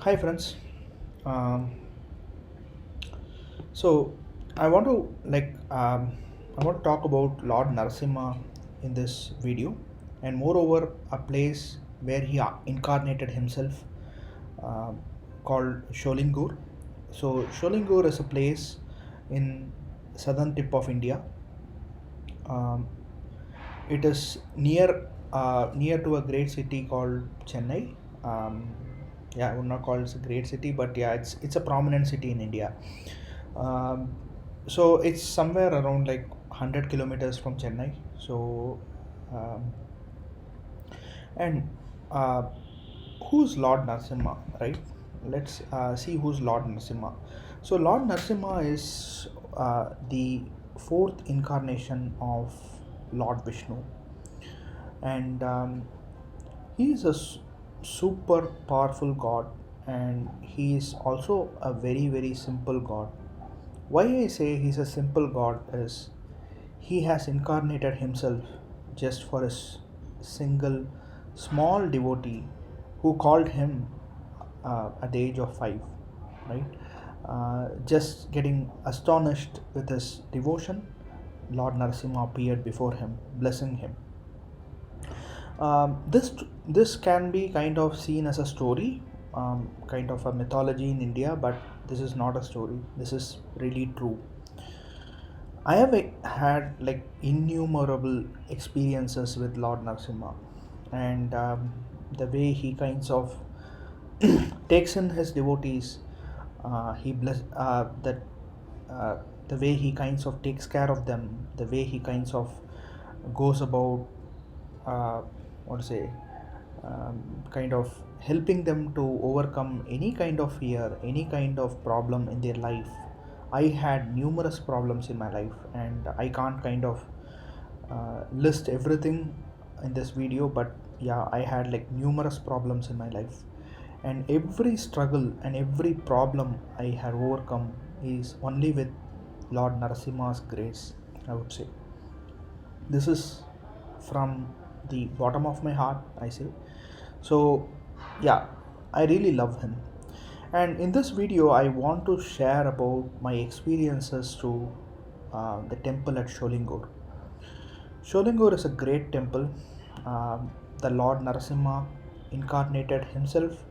Hi friends. Um, so I want to I want to talk about Lord Narasimha in this video, and moreover a place where he incarnated himself, um, called Sholingur. So Sholingur is a place in southern tip of India. Um, it is near to a great city called Chennai. Yeah, I would not call it a great city, but yeah, it's a prominent city in India. So it's somewhere around like 100 kilometers from Chennai. So um, and uh, who's Lord Narasimha, right? Let's see who's Lord Narasimha. So Lord Narasimha is the fourth incarnation of Lord Vishnu, and he is a super powerful god, and he is also a very simple god. Why I say he's a simple god is he has incarnated himself just for a single small devotee who called him at the age of 5, right? Just getting astonished with his devotion, Lord Narasimha appeared before him, blessing him. This can be kind of seen as a story, kind of a mythology in India, but this is not a story. This is really true. I have had like innumerable experiences with Lord Narasimha, and the way he kinds of takes in his devotees, he bless that the way he kinds of takes care of them, the way he kinds of goes about, uh, what to say, kind of helping them to overcome any kind of fear, any kind of problem in their life. I had numerous problems in my life, and I can't kind of list everything in this video, but yeah, I had like numerous problems in my life, and every struggle and every problem I had overcome is only with Lord Narasimha's grace, I would say. This is from the bottom of my heart, I say. So yeah, I really love him, and in this video I want to share about my experiences to the temple at Sholingur is a great temple. The Lord Narasimha incarnated himself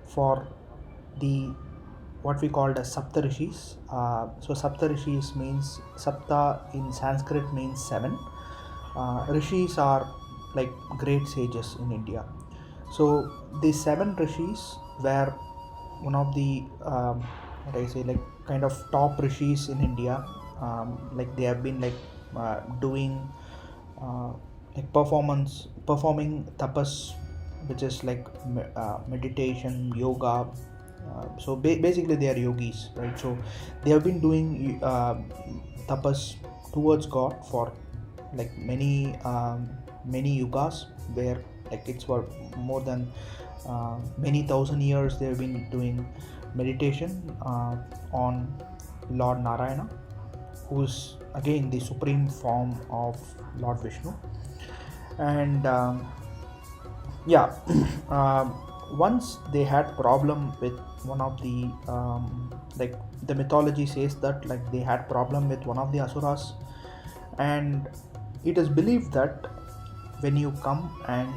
for the what we called as Saptarishis. So Saptarishis means Sapta in Sanskrit means seven. Rishis are like great sages in India. So the seven rishis were one of the what I say, like kind of top rishis in India. Like they have been like doing uh, like performing tapas, which is like meditation, yoga. So basically they are yogis, right? So they have been doing tapas towards God for like many yugas, where like it's for more than many thousand years they have been doing meditation on Lord Narayana, who's again the supreme form of Lord Vishnu. And yeah, once they had problem with one of the like the mythology says that like they had problem with one of the asuras, and it is believed that when you come and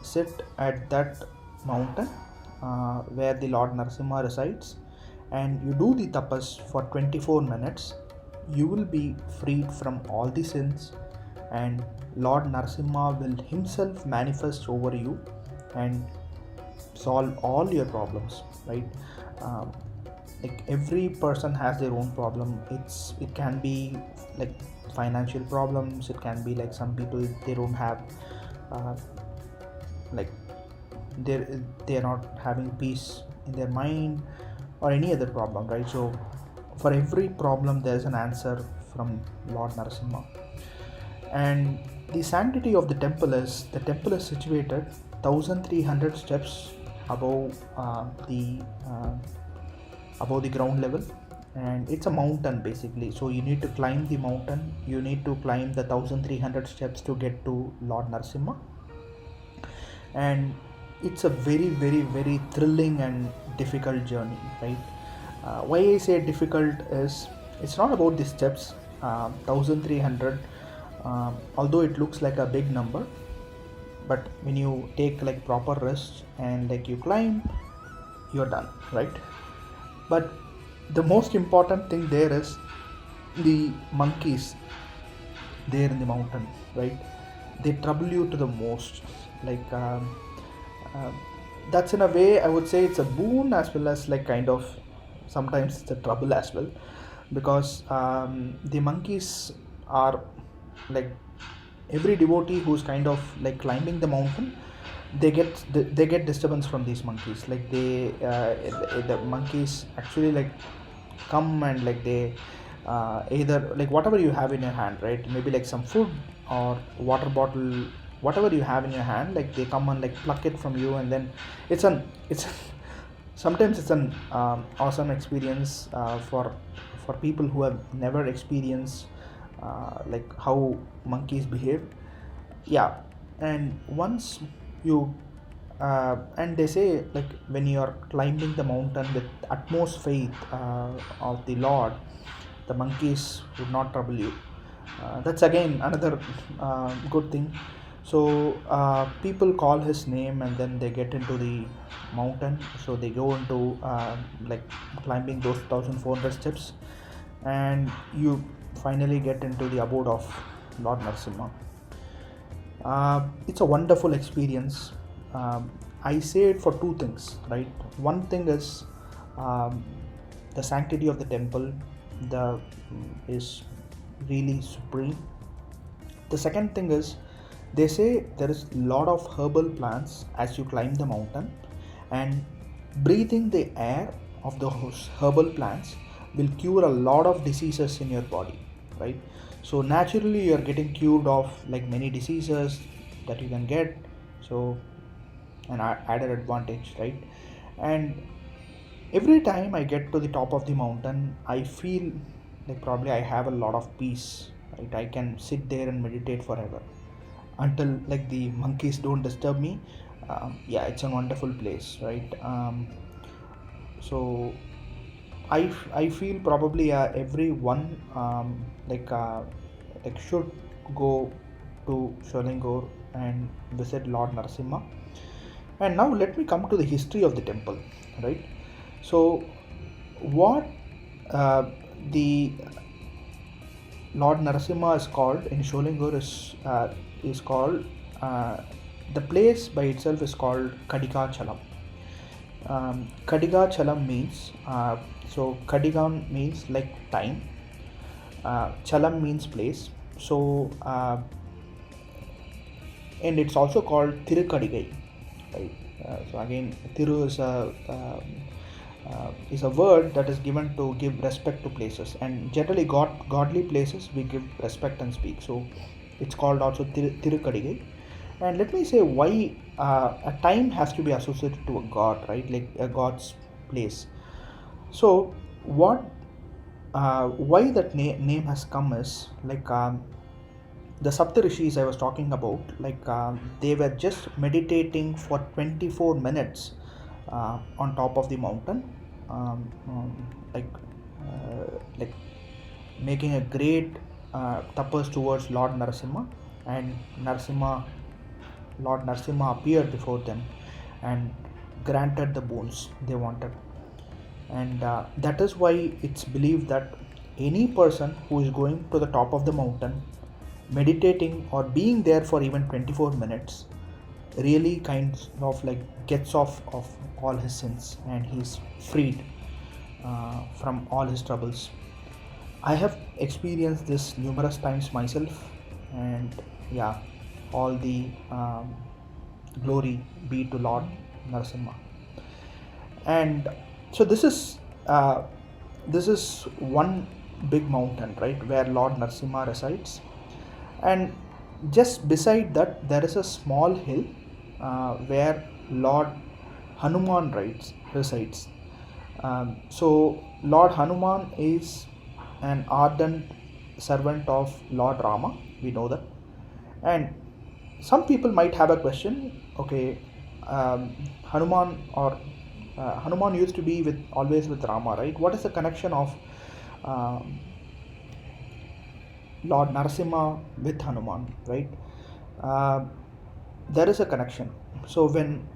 sit at that mountain where the Lord Narasimha resides, and you do the tapas for 24 minutes, you will be freed from all the sins, and Lord Narasimha will himself manifest over you and solve all your problems, right? um, like every person has their own problem. It can be like financial problems, it can be like some people they don't have uh, like they're not having peace in their mind, or any other problem, right? So for every problem there's an answer from Lord Narasimha. And the sanctity of the temple is situated 1300 steps above uh, above the ground level, and it's a mountain basically. So you need to climb the mountain, you need to climb the 1300 steps to get to Lord Narasimha. And it's a very thrilling and difficult journey, right? Why I say difficult is it's not about the steps, 1300, although it looks like a big number, but when you take like proper rest and like you climb, you're done, right? But the most important thing there is the monkeys there in the mountain, right? They trouble you to the most. Like uh, that's in a way I would say it's a boon as well as like kind of sometimes it's a trouble as well, because the monkeys are like every devotee who's kind of like climbing the mountain, they get disturbance from these monkeys. Like the monkeys actually like come and like they either like whatever you have in your hand, right? Maybe like some food or water bottle, whatever you have in your hand, like they come and like pluck it from you, and then it's sometimes it's an awesome experience for people who have never experienced like how monkeys behave. Yeah. And once you and they say like when you are climbing the mountain with utmost faith of the Lord, the monkeys would not trouble you. That's again another good thing. So people call his name and then they get into the mountain, so they go into like climbing those 1400 steps, and you finally get into the abode of Lord Narasimha. It's a wonderful experience. I say it for two things, right? One thing is um, the sanctity of the temple, the is really supreme. The second thing is they say there is a lot of herbal plants as you climb the mountain, and breathing the air of those herbal plants will cure a lot of diseases in your body, right? So naturally you are getting cured of like many diseases that you can get. So an added advantage, right? And every time I get to the top of the mountain, I feel like probably I have a lot of peace, right? I can sit there and meditate forever until like the monkeys don't disturb me. Yeah, it's a wonderful place, right? So I feel probably everyone like should go to Sholingor and visit Lord Narasimha. And now let me come to the history of the temple, right? So what the Lord Narasimha is called in Sholingor is called the place by itself is called Kadiga Chalam. Kadiga Chalam means so Kadigan means like time. Chalam means place. So and it's also called Tirukadigai, right? So again, Tiru is a word that is given to give respect to places, and generally godly places we give respect and speak. So it's called also Tirukadigai. And let me say why a time has to be associated to a god, right? Like a god's place. So what why that name has come is like the Saptarishis I was talking about, like they were just meditating for 24 minutes on top of the mountain, um, um, like like making a great tapas towards Lord Narasimha, and Lord Narasimha appeared before them and granted the boons they wanted. And that is why it's believed that any person who is going to the top of the mountain, meditating or being there for even 24 minutes, really kind of like gets off of all his sins and he's freed from all his troubles. I have experienced this numerous times myself, and yeah, all the glory be to Lord Narasimha. And so this is one big mountain, right, where Lord Narasimha resides, and just beside that there is a small hill where Lord Hanuman resides. So Lord Hanuman is an ardent servant of Lord Rama, we know that. And some people might have a question, okay, Hanuman or Hanuman used to be always with Rama, right? What is the connection of uh, Lord Narasimha with Hanuman, right? Uh, there is a connection. So when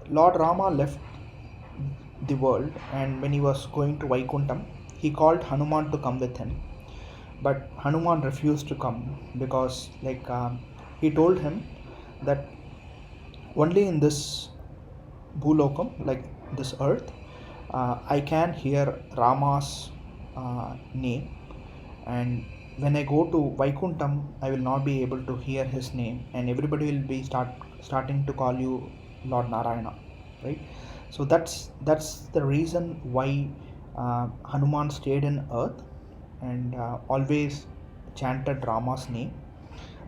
Lord Rama left the world and when he was going to Vaikuntham, he called Hanuman to come with him. But Hanuman refused to come because, he told him that only in this Bhulokam, like this earth, I can hear Rama's name, and when I go to Vaikuntham, I will not be able to hear his name, and everybody will be starting to call you Lord Narayana, right? So that's the reason why Hanuman stayed in earth and always chanted Rama's name,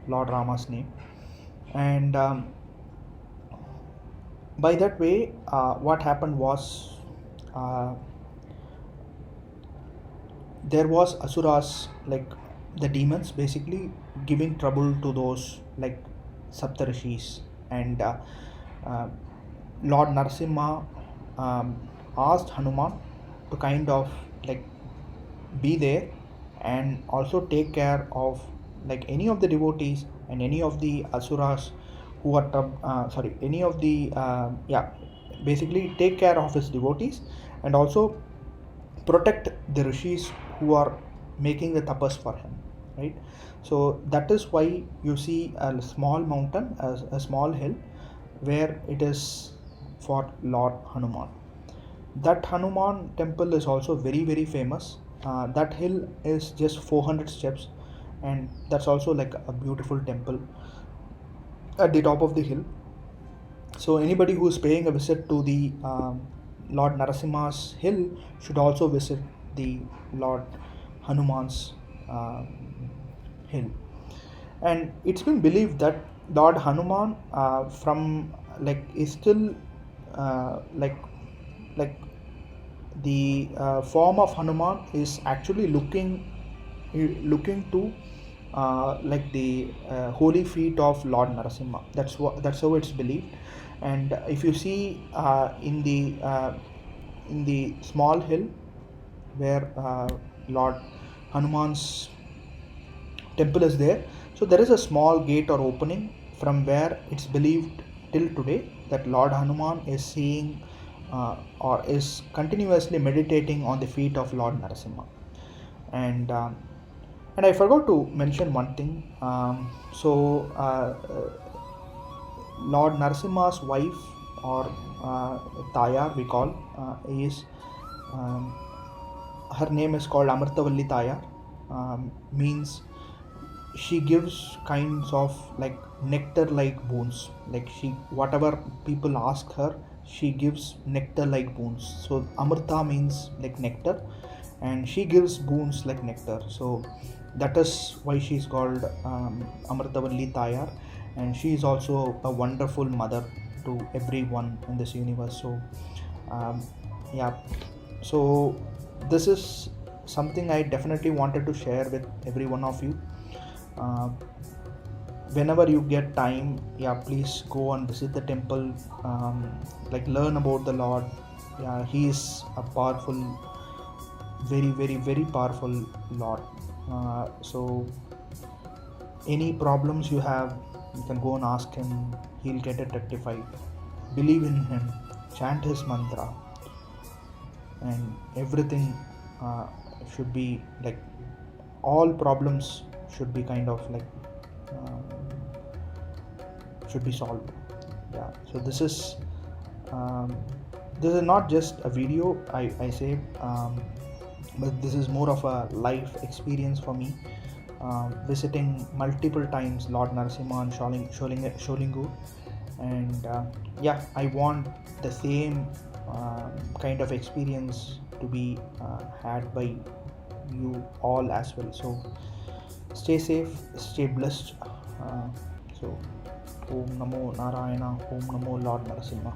Lord Rama's name, and by that way, what happened was uh, there was asuras, like the demons, basically giving trouble to those like Saptarishis, and uh, Lord Narasimha asked Hanuman to kind of like be there and also take care of like any of the devotees and any of the asuras who are any of the basically take care of his devotees and also protect the rishis who are making the tapas for him, right? So that is why you see a small mountain, as a small hill, where it is for Lord Hanuman. That Hanuman temple is also very very famous. That hill is just 400 steps, and that's also like a beautiful temple at the top of the hill. So anybody who is paying a visit to the Lord Narasimha's hill should also visit the Lord Hanuman's hill. And it's been believed that Lord Hanuman from like is still like the form of Hanuman is actually looking to like the holy feet of Lord Narasimha. That's how it's believed. And if you see in the small hill where Lord Hanuman's temple is there, so there is a small gate or opening from where it's believed till today that Lord Hanuman is seeing or is continuously meditating on the feet of Lord Narasimha. And I forgot to mention one thing. Lord Narasimha's wife, or Tayar we call, is um, her name is called Amrtavalli Tayar. Means she gives kinds of like nectar like boons, like she whatever people ask her, she gives nectar like boons. So Amrta means like nectar, and she gives boons like nectar. So that is why she's called Amrtavalli Tayar, and she is also a wonderful mother to everyone in this universe. So um, yeah, so this is something I definitely wanted to share with every one of you. uh, Whenever you get time, yeah, please go and visit the temple, like learn about the Lord. Yeah, he is a powerful, very very very powerful Lord. So any problems you have, you can go and ask him, he'll get it rectified. Believe in him, chant his mantra, and everything should be like, all problems should be kind of like should be solved. Yeah, so um, this is not just a video, I say, but this is more of a life experience for me, visiting multiple times Lord Narasimha and Sholingur, and yeah, I want the same kind of experience to be had by you all as well. So stay safe, stay blessed. So Om Namo Narayana, Om Namo Lord Narasimha.